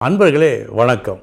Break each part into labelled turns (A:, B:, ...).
A: அன்பர்களே வணக்கம்.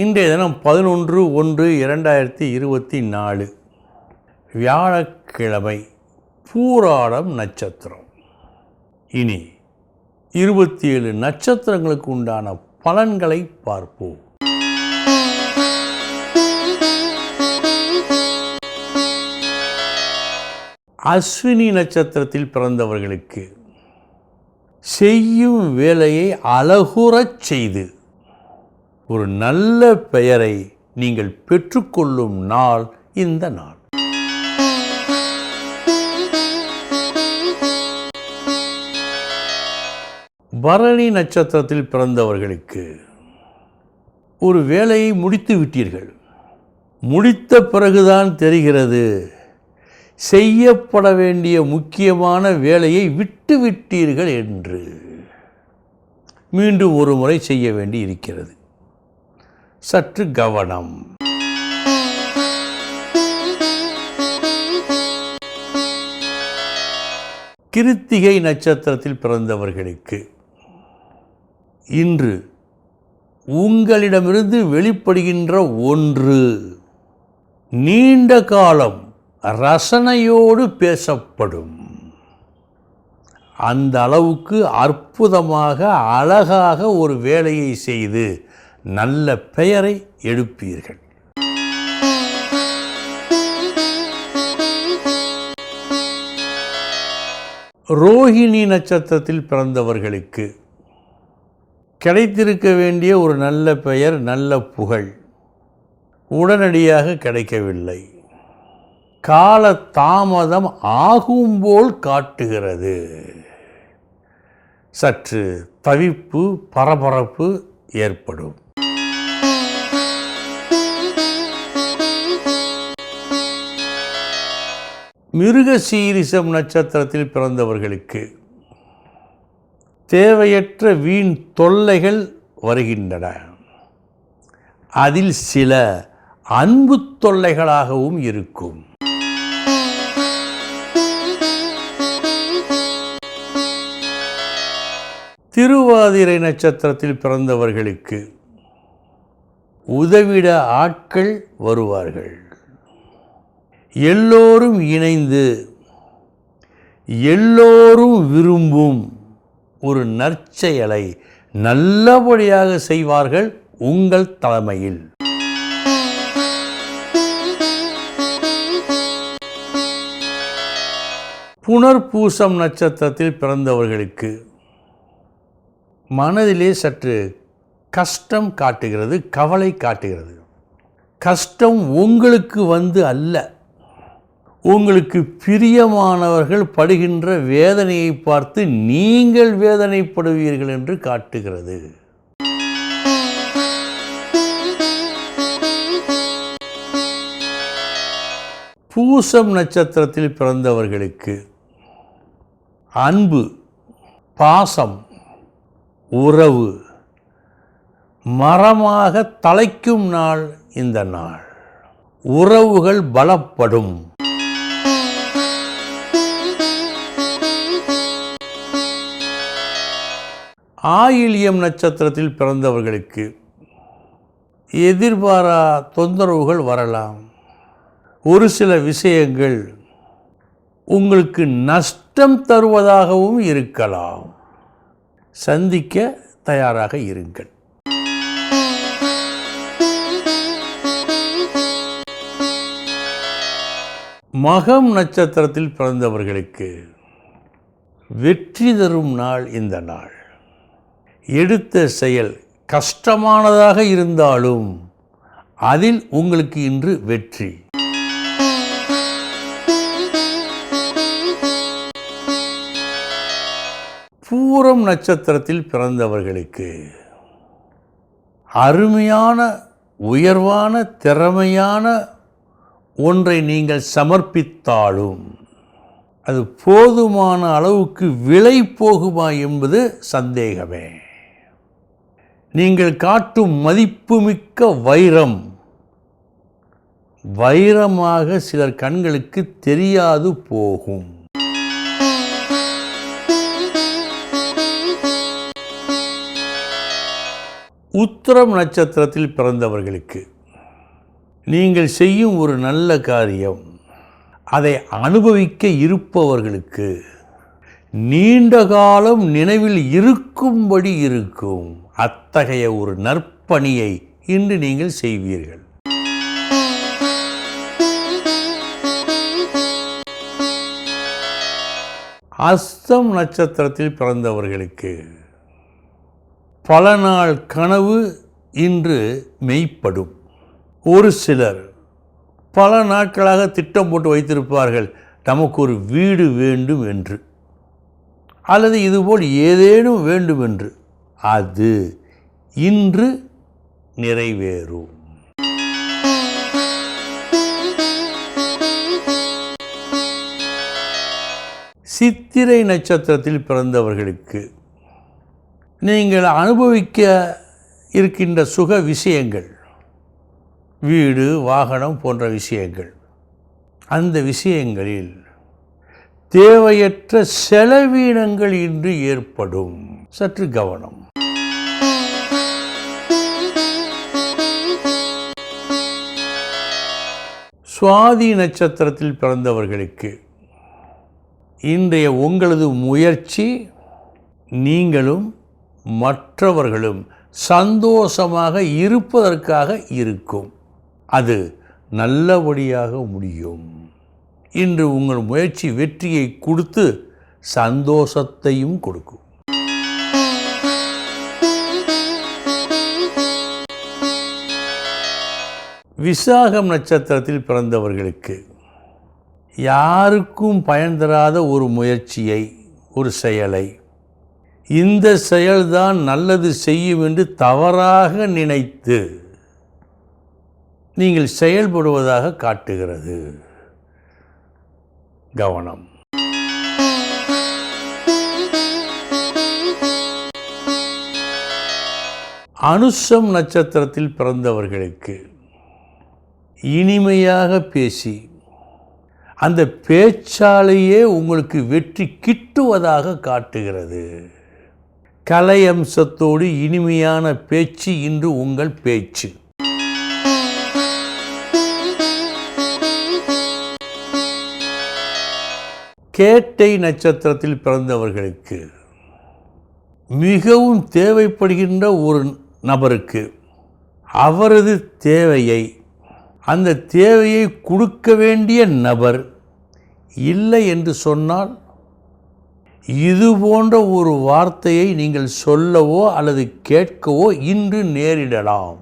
A: இன்றைய தினம் 11/1/2024 வியாழக்கிழமை, பூராடம் நட்சத்திரம். இனி 27 நட்சத்திரங்களுக்கு உண்டான பலன்களை பார்ப்போம். அஸ்வினி நட்சத்திரத்தில் பிறந்தவர்களுக்கு செய்யும் வேலையை அழகுறச் செய்து ஒரு நல்ல பெயரை நீங்கள் பெற்றுக்கொள்ளும் நாள் இந்த நாள். பரணி நட்சத்திரத்தில் பிறந்தவர்களுக்கு ஒரு வேலையை முடித்து விட்டீர்கள். முடித்த பிறகுதான் தெரிகிறது செய்யப்பட வேண்டிய முக்கியமான வேலையை விட்டுவிட்டீர்கள் என்று. மீண்டும் ஒரு முறை செய்ய வேண்டி இருக்கிறது. சற்று கவனம். கிருத்திகை நட்சத்திரத்தில் பிறந்தவர்களுக்கு இன்று உங்களிடமிருந்து வெளிப்படுகின்ற ஒன்று நீண்ட காலம் ரசனையோடு பேசப்படும். அந்த அளவுக்கு அற்புதமாக அழகாக ஒரு வேலையை செய்து நல்ல பெயரை எடுப்பீர்கள். ரோஹிணி நட்சத்திரத்தில் பிறந்தவர்களுக்கு கிடைத்திருக்க வேண்டிய ஒரு நல்ல பெயர், நல்ல புகழ் உடனடியாக கிடைக்கவில்லை. கால தாமதம் ஆகும்போல் காட்டுகிறது. சற்று தவிப்பு, பரபரப்பு ஏற்படும். மிருகசீரிஷம் நட்சத்திரத்தில் பிறந்தவர்களுக்கு தேவையற்ற வீண் தொல்லைகள் வருகின்றன. அதில் சில அன்பு தொல்லைகளாகவும் இருக்கும். திருவாதிரை நட்சத்திரத்தில் பிறந்தவர்களுக்கு உதவிட ஆட்கள் வருவார்கள். எல்லோரும் இணைந்து எல்லோரும் விரும்பும் ஒரு நற்செயலை நல்லபடியாக செய்வார்கள் உங்கள் தலைமையில். புனர்பூசம் நட்சத்திரத்தில் பிறந்தவர்களுக்கு மனதிலே சற்று கஷ்டம் காட்டுகிறது, கவலை காட்டுகிறது. கஷ்டம் உங்களுக்கு வந்து அல்ல, உங்களுக்கு பிரியமானவர்கள் படுகின்ற வேதனையை பார்த்து நீங்கள் வேதனைப்படுவீர்கள் என்று காட்டுகிறது. பூசம் நட்சத்திரத்தில் பிறந்தவர்களுக்கு அன்பு, பாசம், உறவு மரமாக தலைக்கும் நாள் இந்த நாள். உறவுகள் பலப்படும். ஆயில்யம் நட்சத்திரத்தில் பிறந்தவர்களுக்கு எதிர்பாரா தொந்தரவுகள் வரலாம். ஒரு சில விஷயங்கள் உங்களுக்கு நஷ்டம் தருவதாகவும் இருக்கலாம். சந்திக்க தயாராக இருங்கள். மகம் நட்சத்திரத்தில் பிறந்தவர்களுக்கு வெற்றி தரும் நாள் இந்த நாள். எடுத்த செயல் கஷ்டமானதாக இருந்தாலும் அதில் உங்களுக்கு இன்று வெற்றி. பூரம் நட்சத்திரத்தில் பிறந்தவர்களுக்கு அருமையான, உயர்வான, திறமையான ஒன்றை நீங்கள் சமர்ப்பித்தாலும் அது போதுமான அளவுக்கு விலை போகுமா என்பது சந்தேகமே. நீங்கள் காட்டும் மதிப்புமிக்க வைரம் வைரமாக சிலர் கண்களுக்கு தெரியாது போகும். உத்திரம் நட்சத்திரத்தில் பிறந்தவர்களுக்கு நீங்கள் செய்யும் ஒரு நல்ல காரியம் அதை அனுபவிக்க இருப்பவர்களுக்கு நீண்ட காலம் நினைவில் இருக்கும்படி இருக்கும். அத்தகைய ஒரு நற்பணியை இன்று நீங்கள் செய்வீர்கள். அஸ்தம் நட்சத்திரத்தில் பிறந்தவர்களுக்கு பல நாள் கனவு இன்று மெய்ப்படும். ஒரு சிலர் பல நாட்களாக திட்டம் போட்டு வைத்திருப்பார்கள், நமக்கு ஒரு வீடு வேண்டும் என்று, அல்லது இதுபோல் ஏதேனும் வேண்டும் என்று. அது இன்று நிறைவேறும். சித்திரை நட்சத்திரத்தில் பிறந்தவர்களுக்கு நீங்கள் அனுபவிக்க இருக்கின்ற சுக விஷயங்கள், வீடு வாகனம் போன்ற விஷயங்கள், அந்த விஷயங்களில் தேவையற்ற செலவீனங்கள் இன்று ஏற்படும். சற்று கவனம். சுவாதி நட்சத்திரத்தில் பிறந்தவர்களுக்கு இன்றைய உங்களது முயற்சி நீங்களும் மற்றவர்களும் சந்தோஷமாக இருப்பதற்காக இருக்கும். அது நல்லபடியாக முடியும். இன்று உங்கள் முயற்சி வெற்றியை கொடுத்து சந்தோஷத்தையும் கொடுக்கும். விசாகம் நட்சத்திரத்தில் பிறந்தவர்களுக்கு யாருக்கும் பயன் தராத ஒரு முயற்சியை, ஒரு செயலை, இந்த செயல்தான் நல்லது செய்யும் என்று தவறாக நினைத்து நீங்கள் செயல்படுவதாக காட்டுகிறது. கவனம். அனுஷம் நட்சத்திரத்தில் பிறந்தவர்களுக்கு இனிமையாக பேசி அந்த பேச்சாலேயே உங்களுக்கு வெற்றி கிட்டுவதாக காட்டுகிறது. கலை அம்சத்தோடு இனிமையான பேச்சு இன்று உங்கள் பேச்சு. கேட்டை நட்சத்திரத்தில் பிறந்தவர்களுக்கு மிகவும் தேவைப்படுகின்ற ஒரு நபருக்கு அவரது தேவையை, அந்த தேவையை கொடுக்க வேண்டிய நபர் இல்லை என்று சொன்னால், இது போன்ற ஒரு வார்த்தையை நீங்கள் சொல்லவோ அல்லது கேட்கவோ இன்று நேரிடலாம்.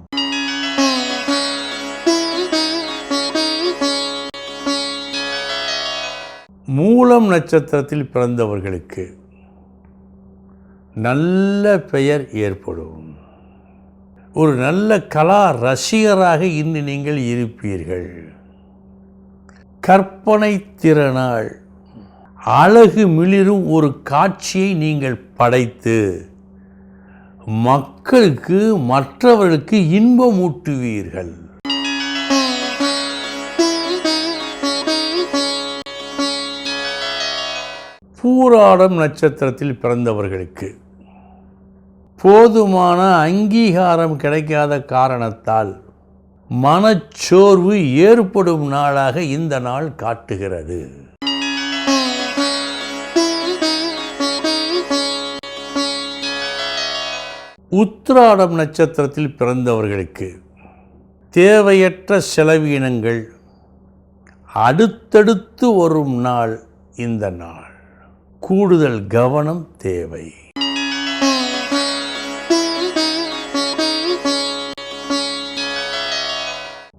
A: மூலம் நட்சத்திரத்தில் பிறந்தவர்களுக்கு நல்ல பெயர் ஏற்படும். ஒரு நல்ல கலா ரசிகராக இன்று நீங்கள் இருப்பீர்கள். கற்பனை திறனால் அழகு மிளிரும் ஒரு காட்சியை நீங்கள் படைத்து மக்களுக்கு, மற்றவர்களுக்கு இன்பமூட்டுவீர்கள். பூராடம் நட்சத்திரத்தில் பிறந்தவர்களுக்கு போதுமான அங்கீகாரம் கிடைக்காத காரணத்தால் மனச்சோர்வு ஏற்படும் நாளாக இந்த நாள் காட்டுகிறது. உத்திராடம் நட்சத்திரத்தில் பிறந்தவர்களுக்கு தேவையற்ற செலவீனங்கள் அடுத்தடுத்து வரும் நாள் இந்த நாள். கூடுதல் கவனம் தேவை.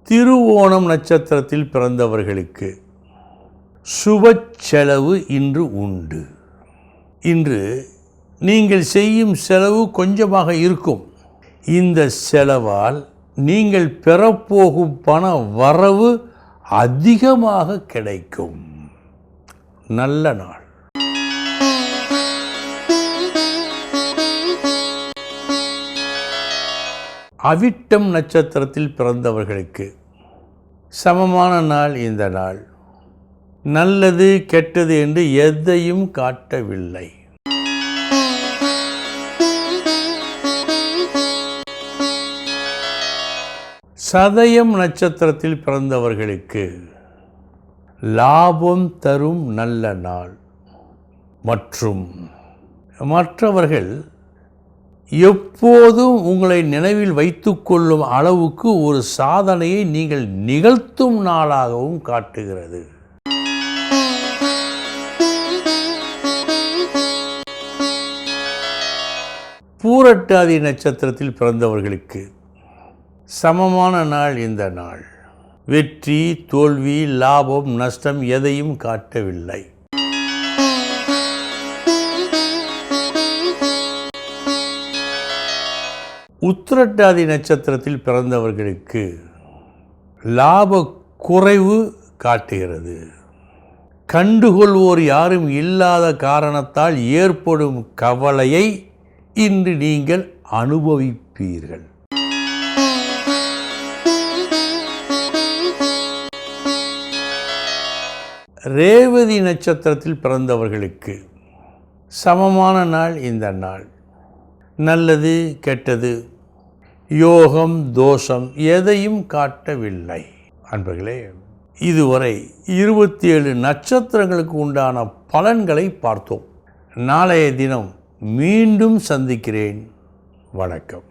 A: திருவோணம் நட்சத்திரத்தில் பிறந்தவர்களுக்கு சுப செலவு இன்று உண்டு. இன்று நீங்கள் செய்யும் செலவு கொஞ்சமாக இருக்கும். இந்த செலவால் நீங்கள் பெறப்போகும் பண வரவு அதிகமாக கிடைக்கும். நல்ல நாள். அவிட்டம் நட்சத்திரத்தில் பிறந்தவர்களுக்கு சமமான நாள் இந்த நாள். நல்லது கெட்டது என்று எதையும் காட்டவில்லை. சதயம் நட்சத்திரத்தில் பிறந்தவர்களுக்கு லாபம் தரும் நல்ல நாள் மற்றும் மற்றவர்கள் எப்போதும் உங்களை நினைவில் வைத்துக்கொள்ளும் அளவுக்கு ஒரு சாதனையை நீங்கள் நிகழ்த்தும் நாளாகவும் காட்டுகிறது. பூரட்டாதி நட்சத்திரத்தில் பிறந்தவர்களுக்கு சமமான நாள் இந்த நாள். வெற்றி, தோல்வி, லாபம், நஷ்டம் எதையும் காட்டவில்லை. உத்திரட்டாதி நட்சத்திரத்தில் பிறந்தவர்களுக்கு லாப குறைவு காட்டுகிறது. கண்டுகொள்வோர் யாரும் இல்லாத காரணத்தால் ஏற்படும் கவலையை இன்று நீங்கள் அனுபவிப்பீர்கள். ரேவதி நட்சத்திரத்தில் பிறந்தவர்களுக்கு சமமான நாள் இந்த நாள். நல்லது, கெட்டது, யோகம், தோஷம் எதையும் காட்டவில்லை. அன்பர்களே, இதுவரை 27 நட்சத்திரங்களுக்கு உண்டான பலன்களை பார்த்தோம். நாளைய தினம் மீண்டும் சந்திக்கிறேன். வணக்கம்.